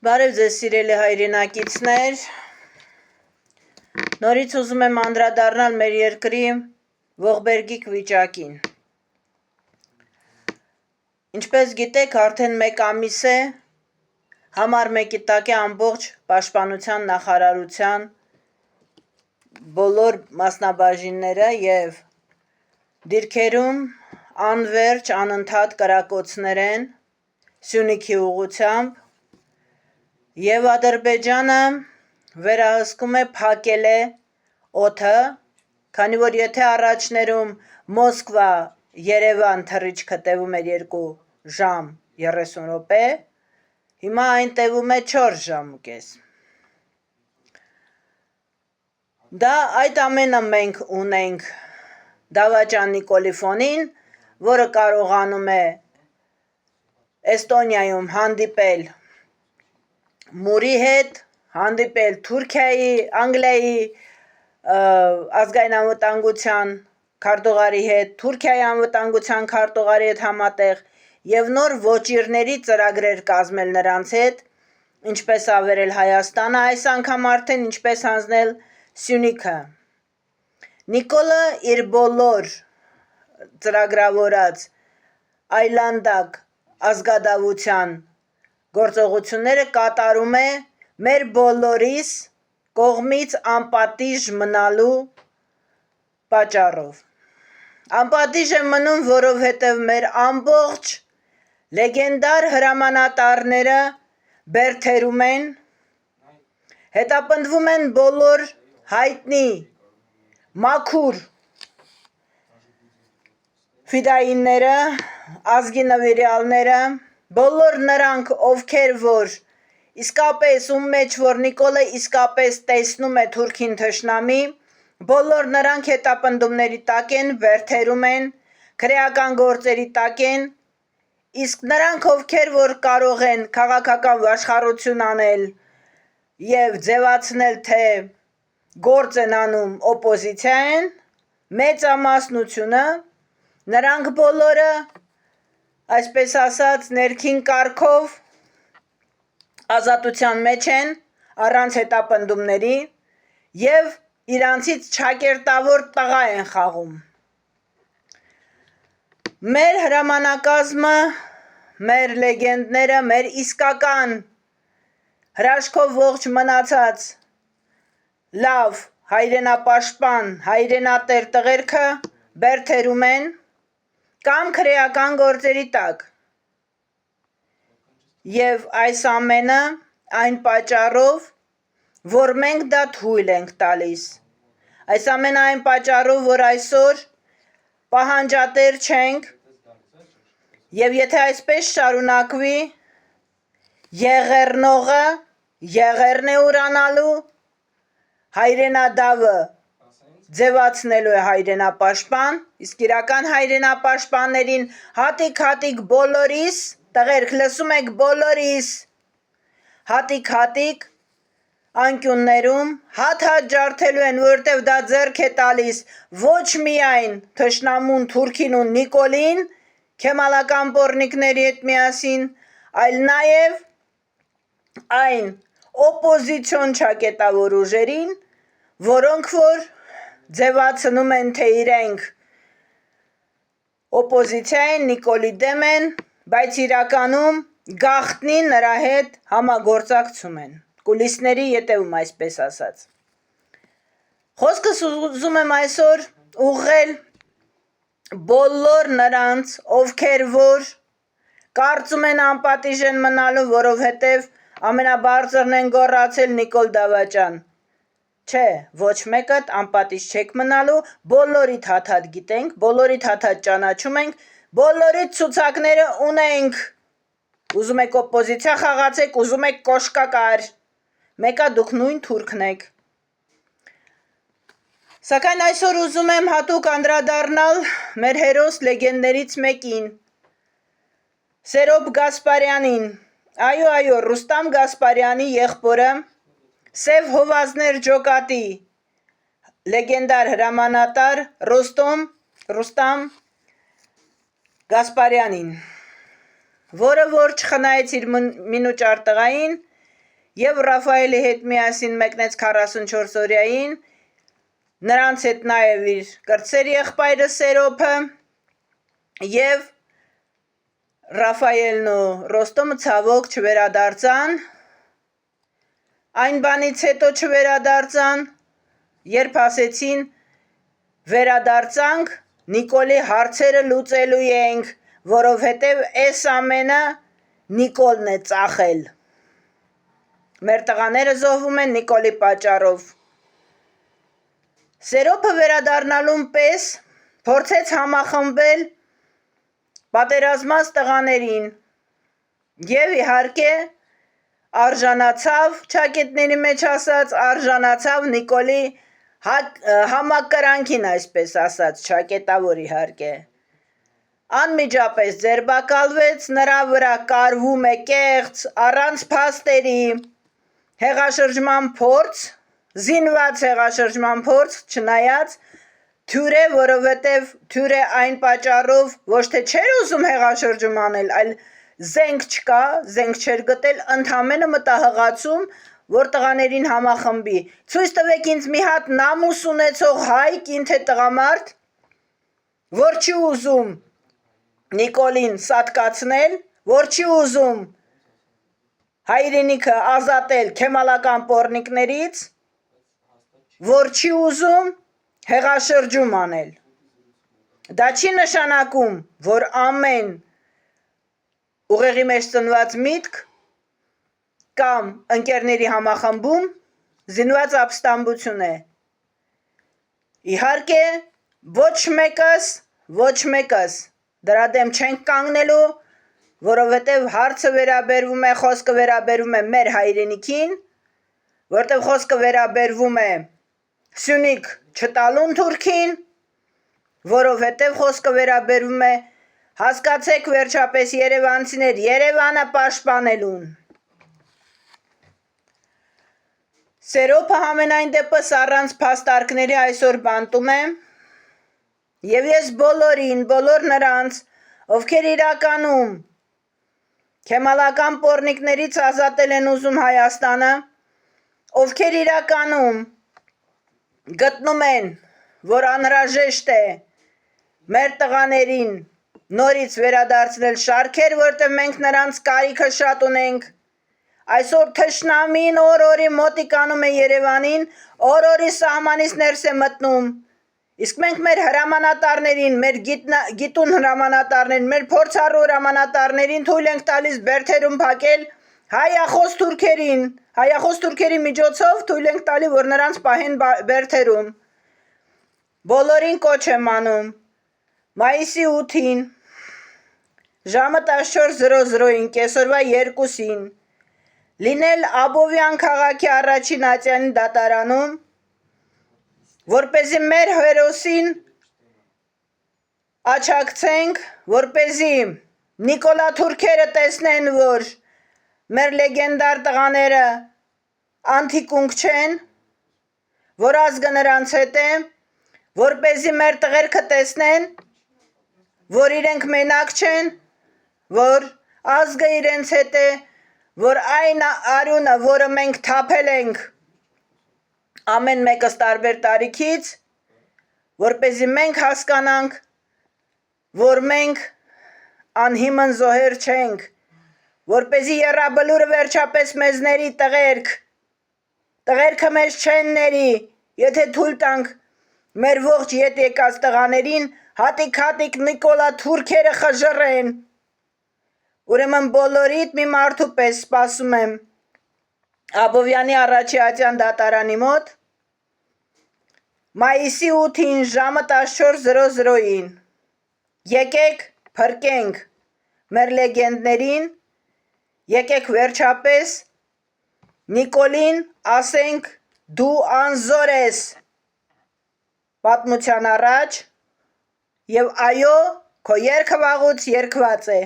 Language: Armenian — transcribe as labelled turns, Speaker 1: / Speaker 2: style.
Speaker 1: Բարև ձեզ սիրելի հայրենակիցներ, նորից ուզում եմ անդրադառնալ մեր երկրի ողբերգիկ վիճակին։ Ինչպես գիտեք, արդեն 1 ամիս է համար 1-ի տակ է ամբողջ պաշտպանության նախարարության բոլոր մասնաբաժինները եւ դիրքերում անվերջ անընդհատ կրակոցներ են Սյունիքի ուղղությամբ եւ Ադրբեջանը վերահսկում է փակել է օդը, քանի որ եթե առաջներում Մոսկվա Երևան թռիչքը տևում էր 2 ժամ 30 րոպե, հիմա այն տևում է 4 ժամ+կես։ Դա այդ ամենը մենք ունենք Դավաճան Նիկոլի ֆոնին, որը կարողանում է Էստոնիայում հանդիպել Մուրի հետ, հանդիպել Թուրքիայի, Անգլիայի ազգային անվտանգության քարտուղարի հետ, Թուրքիայի անվտանգության քարտուղարի հետ համատեղ եւ նոր ոճիրների ծրագրեր կազմել նրանց հետ, ինչպես ավերել Հայաստանը, այս անգամ արդեն ինչպես հանձնել Սյունիքը։ Նիկոլը իր բոլոր ծրագրավորած այլանդակ ազգադավության գործողությունները կատարում է մեր բոլորիս կողմից անպատիժ մնալու պատճառով։ Անպատիժ է մնում, որովհետև մեր ամբողջ լեգենդար հրամանատարները բերդերում են, հետապնդվում են բոլոր հայտնի մաքուր ֆիդայինները, ազգի նվիրյալները, բոլոր նրանք, ովքեր որ իսկապես ում մեջ որ Նիկոլը իսկապես տեսնում է թուրքին թշնամի, բոլոր նրանք հետապնդումների տակ են, բերդերում են, քրեական գործերի տակ են, իսկ նրանք ովքեր որ կարող են քաղաքական վաշխառություն անել եւ ձևացնել, թե գործ են անում օպոզիցիան, մեծամասնությունը, նրանք բոլորը, այսպես ասած, ներքին կարգով ազատության մեջ են, առանց հետապնդումների եւ իրանցից չակերտավոր տղա են խաղում։ Մեր հրամանակազմը, մեր լեգենդները, մեր իսկական հրաշքով ողջ մնացած լավ հայրենապաշտպան, հայրենատեր տղերքը բերդերում են կամ քրեական գործերի տակ։ Եվ այս ամենը այն պատճառով, որ մենք դա թույլ ենք տալիս։ Այս ամենը այն պատճառով, որ այսօր պահանջատեր չենք, եւ եթե այսպես շարունակվի, եղեռնողը եղեռն է ուրանալու, հայրենադավը ձևացնելու է հայրենապաշտպան, իսկ իրական հայրենապաշտպաններին հատիկ-հատիկ բոլորիս, տղերք լսում եք բոլորիս, հատիկ-հատիկ անկյուններում հատ-հատ ջարդելու են, որովհետև դա ձեռք է տալիս ոչ միայն թշնամուն Թուրքին ու Նիկոլին, քեմալական պոռնիկների հետ միասին, այլ նաև այն օպոզիցիոն չակետավոր ուժերին, որոնք որ ձևացնում են, թե իրենք օպոզիցիա են, Նիկոլի դեմ են, բայց իրականում գաղտնի նրա հետ համագործակցում են, կուլիսների ետևում, այսպես ասած։ Խոսքս ուզում եմ այսօր ուղղել բոլոր նրանց, ովքեր որ կարծում են անպատիժ են մնալու, որովհետև ամենաբարձրն են գոռացել Նիկոլ Դավաճան։ Չէ, ոչ մեկդ անպատիժ չեք մնալու, բոլորիդ հաթաթ գիտենք, բոլորիդ հաթաթ ճանաչում ենք, բոլորիդ ցուցակները ունենք։ Ուզում եք օպոզիցիա խաղացեք, ուզում եք կոշկակար, մեկա դուք նույն թուրքն եք։ Սակայն այսօր ուզում եմ հատուկ անդրադառնալ մեր հերոս լեգենդներից մեկին, Սերոբ Գասպարյանին, այո, Ռուստամ Գասպարյանի եղբորը, Սև Հովազներ ջոկատի լեգենդար հրամանատար Ռուստամ Գասպարյանին, որը որ չխնայեց իր մինուճար տղային եւ Ռաֆայելի հետ միասին մեկնեց 44 օրյային, նրանց հետ նաեւ իր կրտսեր եղբայրը Սերոփը եւ Ռաֆայելն ու Ռոստոմը ցավոք չվերադարձան, այն բանից հետո չվերադարձան, երբ ասեցին վերադարձանք, Նիկոլի հարցերը լուծելու ենք, որովհետև այս ամենը Նիկոլն է ծախել։ Մեր տղաները զոհվում են Նիկոլի պատճառով։ Սերոփը վերադառնալուն պես փորձեց համախմբել պատերազմած տղաներին եւ իհարկե արժանացավ, ճակետների մեջ ասած, արժանացավ Նիկոլի համակրանքին, այսպես ասած, ճակետավոր իհարկե։ Անմիջապես ձերբակալվեց, նրա վրա կարվում է կեղծ, առանց փաստերի, հեղաշրջման փորձ, զինված հեղաշրջման փորձ, չնայած թյուր է, որովհետև թյուր է այն պատճառով ոչ թե չէր ուզում հեղաշրջում անել, այլ զենք չկա, զենք չէր գտել, ընդամենը մտահղացում, որ տղաներին համախմբի։ Ցույց տվեք ինձ մի հատ նամուս ունեցող հայ, կին թե տղամարդ, որ չի ուզում Նիկոլին սատկացնել, որ չի ուզում հայրենիքը ազատել քեմալական պոռնիկներից, որ չի ուզում հեղաշրջում անել։ Դա չի նշանակում, որ ամեն ուղեղի մեջ ծնված միտք կամ ընկերների համախմբում զինված ապստամբություն է։ Իհարկե, ոչ մեկս դրա դեմ չենք կանգնելու, որովհետև հարցը վերաբերվում է, խոսքը վերաբերվում է մեր հայրենիքին, որտեղ խոսքը վերաբերվում է Սյունիք չտալուն Թուրքին, որովհետև խոսքը վերաբերվում է, հասկացեք վերջապես երևանցիներ, Երևանը պաշտպանելուն։ Սերոփը համենայն դեպս առանց փաստարկների այսօր բանտում է, եւ ես բոլոր նրանց, ովքեր իրականում քեմալական պոռնիկներից ազատել են ուզում Հայաստանը, ովքեր իրականում գտնում են, որ անհրաժեշտ է մեր տղաներին նորից վերադարձնել շարքեր, որտեղ մենք նրանց կարիքը շատ ունենք, այսօր թշնամին օր-օրի մոտիկանում է Երևանին, օր-օրի սահմանից ներս է մտնում, իսկ մենք մեր հրամանատարներին, մեր գիտուն հրամանատարներին, մեր փորձառու հրամանատարներին թույլ ենք տալիս բերդերում փակել հայախոս թուրքերի միջոցով թույլ ենք տալի, որ նրանց պահեն բերդերում։ Բոլորին կոչ եմ անում մայիսի 8-ին ժամը 14:00-ին կեսօրվա 2-ին լինել Աբովյան քաղաքի առաջին ատյանի դատարանում, որպեսզի մեր հերոսին աջակցենք, որպեսզի Նիկոլա թուրքերը տեսնեն, որ մեր լեգենդար տղաները անթիկունք չեն, որ ազգը նրանց հետ է, որպեսզի մեր տղերքը տեսնեն, որ իրենք մենակ չեն, որ ազգը իրենց հետ է, որ այն արյունը, որը մենք թափել ենք ամեն մեկս տարբեր տարիքից, որպեսզի մենք հասկանանք, որ մենք անհիմն զոհեր չենք, որպեսզի եռաբլուրը վերջապես մեզ ների տղերքը մեզ չեն ների, եթե թույլ տանք մեր ողջ ետ եկած տղաներին հատիկ Նիկոլա թուրքերը խժռեն։ Ուրեմն բոլորիդ մի մարդու պես սպասում եմ Աբովյանի առաջի ատյան դատարանի մոտ մայիսի 8-ին ժամը 14:00-ին եկեք փրկենք մեր լեգենդներին, եկեք վերջապես Նիկոլին ասենք դու անզոր ես պատմության առաջ եւ այո քո երգը վաղուց երգված է։